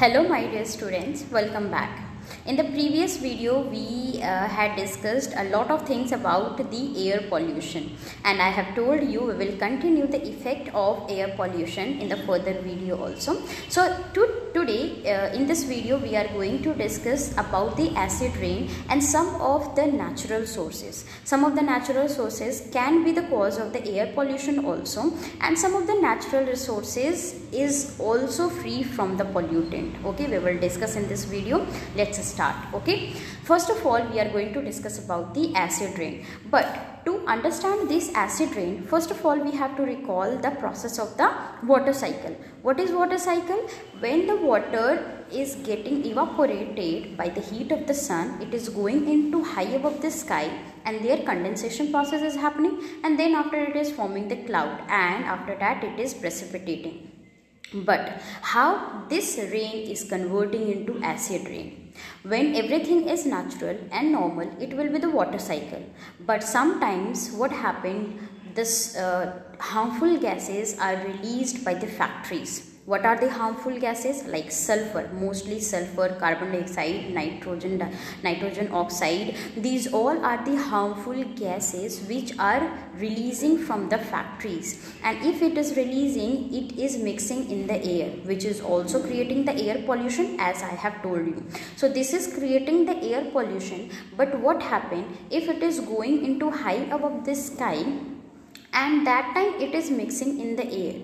Hello my dear students, welcome back. In the previous video we had discussed a lot of things about the air pollution, and I have told you we will continue the effect of air pollution in the further video also. So today in this video we are going to discuss about the acid rain and some of the natural sources. Some of the natural sources can be the cause of the air pollution also, and some of the natural resources is also free from the pollutant. Okay, we will discuss in this video. Let's start. Okay, first of all we are going to discuss about the acid rain, but to understand this acid rain, first of all we have to recall the process of the water cycle. What is water cycle? When the water is getting evaporated by the heat of the sun, it is going into high above the sky, and their condensation process is happening, and then after it is forming the cloud, and after that it is precipitating. But how this rain is converting into acid rain? When everything is natural and normal, it will be the water cycle. But sometimes what happened, this harmful gases are released by the factories. What are the harmful gases? Like sulfur, mostly sulfur, carbon dioxide, nitrogen oxide. These all are the harmful gases which are releasing from the factories, and if it is releasing, it is mixing in the air, which is also creating the air pollution, as I have told you. So this is creating the air pollution. But what happened if it is going into high above the sky, and that time it is mixing in the air,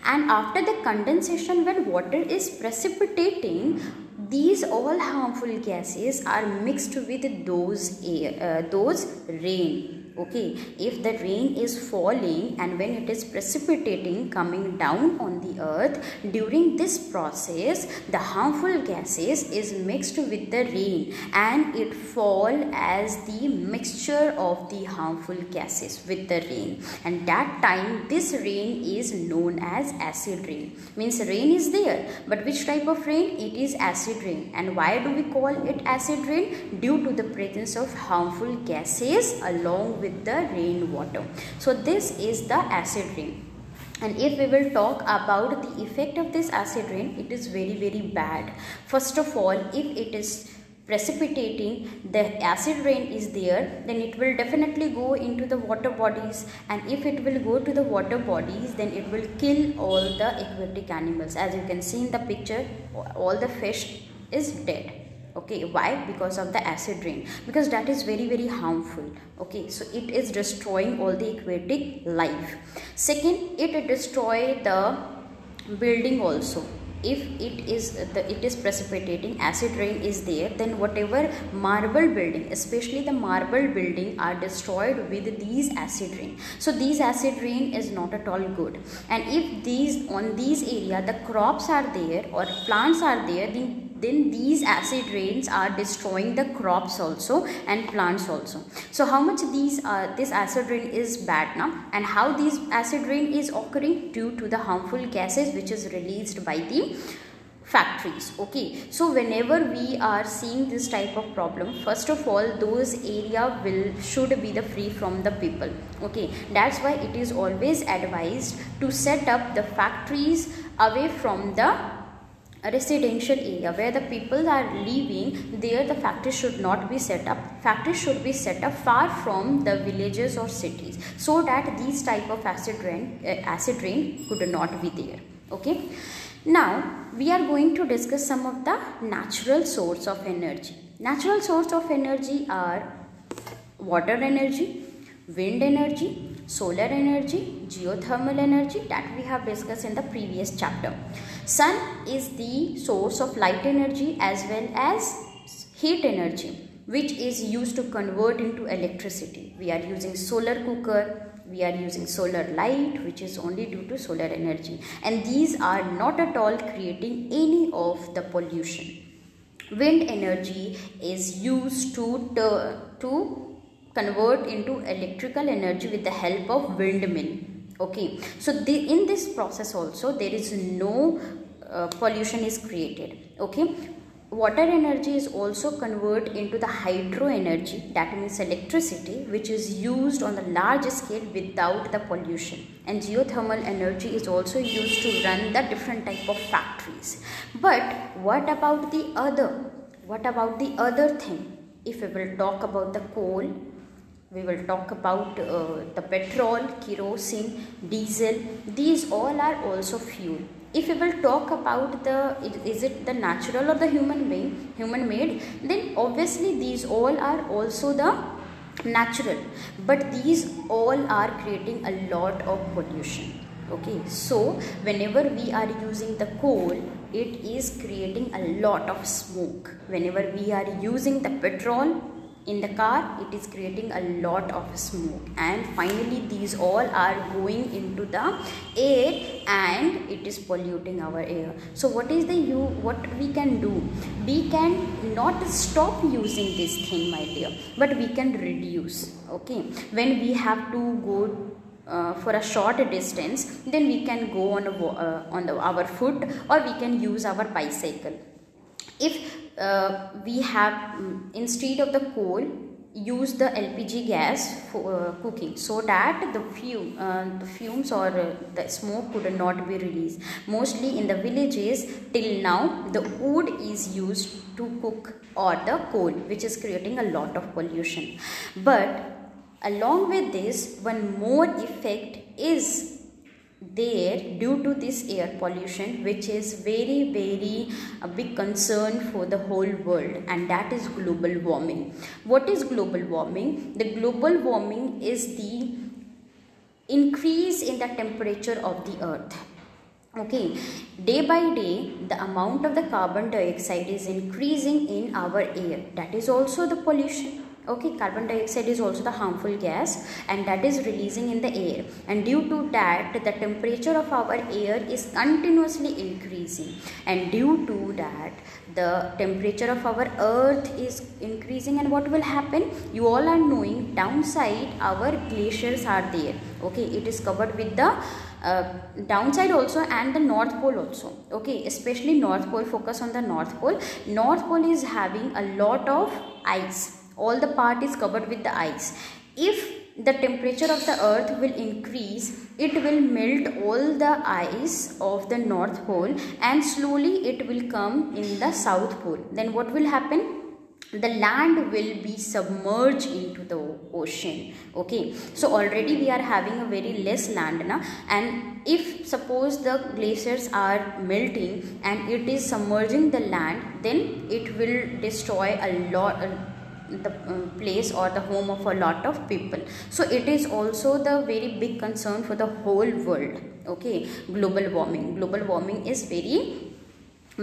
and after the condensation when water is precipitating, these all harmful gases are mixed with those rain. Okay, if the rain is falling and when it is precipitating coming down on the earth, during this process the harmful gases is mixed with the rain, and it fall as the mixture of the harmful gases with the rain, and that time this rain is known as acid rain. Means rain is there, but which type of rain? It is acid rain. And why do we call it acid rain? Due to the presence of harmful gases along with the rainwater. So this is the acid rain. And if we will talk about the effect of this acid rain, it is very bad. First of all, if it is precipitating, the acid rain is there, then it will definitely go into the water bodies, and if it will go to the water bodies, then it will kill all the aquatic animals. As you can see in the picture, all the fish is dead. Okay, why? Because of the acid rain, because that is very harmful. Okay, so it is destroying all the aquatic life. Second, it destroy the building also. If it is precipitating, acid rain is there, then whatever marble building, especially the marble building, are destroyed with these acid rain. So these acid rain is not at all good. And if on these area the crops are there or plants are there, then these acid rains are destroying the crops also and plants also. So how much this acid rain is bad now, and how this acid rain is occurring? Due to the harmful gases which is released by the factories. Okay, so whenever we are seeing this type of problem, first of all those area should be the free from the people. Okay, that's why it is always advised to set up the factories away from the residential area where the people are living. There the factory should not be set up. Factories should be set up far from the villages or cities, so that these type of acid rain could not be there. Okay, now we are going to discuss some of the natural source of energy. Natural source of energy are water energy, wind energy, solar energy, geothermal energy, that we have discussed in the previous chapter. Sun is the source of light energy as well as heat energy, which is used to convert into electricity. We are using solar cooker, we are using solar light, which is only due to solar energy, and these are not at all creating any of the pollution. Wind energy is used to convert into electrical energy with the help of windmill. Okay, so in this process also there is no pollution is created. Okay, water energy is also converted into the hydro energy, that means electricity, which is used on a large scale without the pollution. And geothermal energy is also used to run the different type of factories. But what about the other thing? If we will talk about the coal, we will talk about the petrol, kerosene, diesel. These all are also fuel. If we will talk about is it the natural or the human made, then obviously these all are also the natural, but these all are creating a lot of pollution. Okay, so whenever we are using the coal, it is creating a lot of smoke. Whenever we are using the petrol in the car, it is creating a lot of smoke, and finally these all are going into the air and it is polluting our air. So what we can do? We can not stop using this thing, my dear, but we can reduce. Okay, when we have to go for a short distance, then we can go on our foot, or we can use our bicycle. If we have, instead of the coal, use the LPG gas for cooking, so that the fumes or the smoke could not be released. Mostly in the villages till now, the wood is used to cook, or the coal, which is creating a lot of pollution. But along with this, one more effect is there due to this air pollution, which is very a big concern for the whole world, and that is global warming. What is global warming? The global warming is the increase in the temperature of the earth. Okay, day by day the amount of the carbon dioxide is increasing in our air. That is also the pollution. Okay, carbon dioxide is also the harmful gas, and that is releasing in the air, and due to that the temperature of our air is continuously increasing, and due to that the temperature of our earth is increasing. And what will happen? You all are knowing, downside our glaciers are there. Okay, it is covered with the downside also, and the north pole also. Okay, especially north pole, focus on the north pole. North pole is having a lot of ice. All the part is covered with the ice. If the temperature of the earth will increase, it will melt all the ice of the north pole, and slowly it will come in the south pole. Then what will happen? The land will be submerged into the ocean. Okay, so already we are having a very less land now, and if suppose the glaciers are melting and it is submerging the land, then it will destroy a lot the place or the home of a lot of people. So it is also the very big concern for the whole world. Okay, global warming is very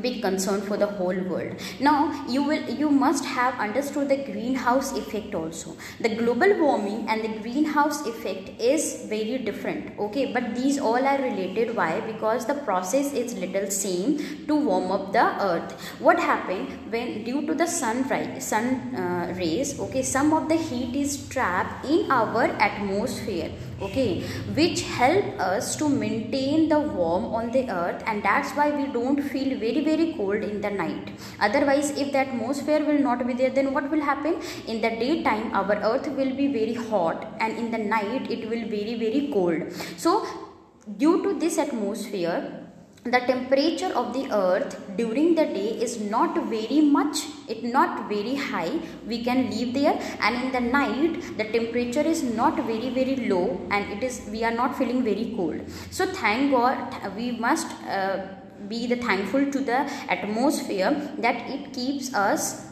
big concern for the whole world. Now you must have understood the greenhouse effect also. The global warming and the greenhouse effect is very different. Okay, but these all are related. Why? Because the process is little same to warm up the earth. What happened when due to the sun rays, okay, some of the heat is trapped in our atmosphere, okay, which help us to maintain the warm on the earth, and that's why we don't feel very cold in the night. Otherwise, if the atmosphere will not be there, then what will happen? In the daytime our earth will be very hot, and in the night it will be very cold. So due to this atmosphere, the temperature of the earth during the day is not very much, it not very high, we can live there, and in the night the temperature is not very low, and it is, we are not feeling very cold. So thank God, we must be thankful to the atmosphere that it keeps us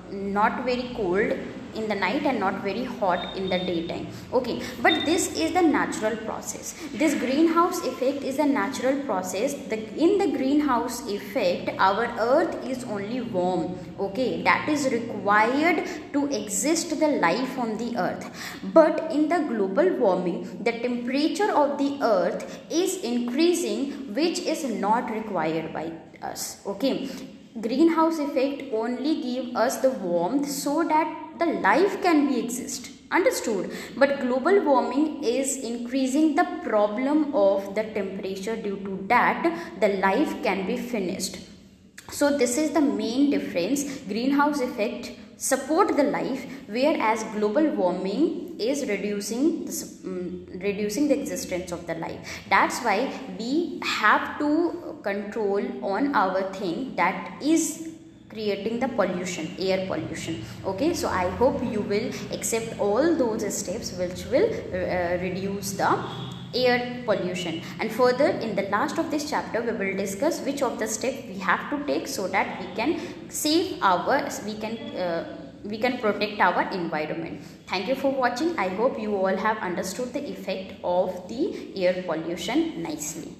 not very cold in the night and not very hot in the daytime. Okay, but this is the natural process. This greenhouse effect is a natural process. In the greenhouse effect, our earth is only warm. Okay, that is required to exist the life on the earth. But in the global warming, the temperature of the earth is increasing, which is not required by us. Okay, greenhouse effect only give us the warmth so that the life can be exist. Understood? But global warming is increasing the problem of the temperature, due to that the life can be finished. So this is the main difference. Greenhouse effect support the life, whereas global warming is reducing the existence of the life. That's why we have to control on our thing that is creating the pollution, air pollution. Okay, so I hope you will accept all those steps which will reduce the air pollution. And further, in the last of this chapter, we will discuss which of the steps we have to take so that we can save our we can protect our environment. Thank you for watching. I hope you all have understood the effect of the air pollution nicely.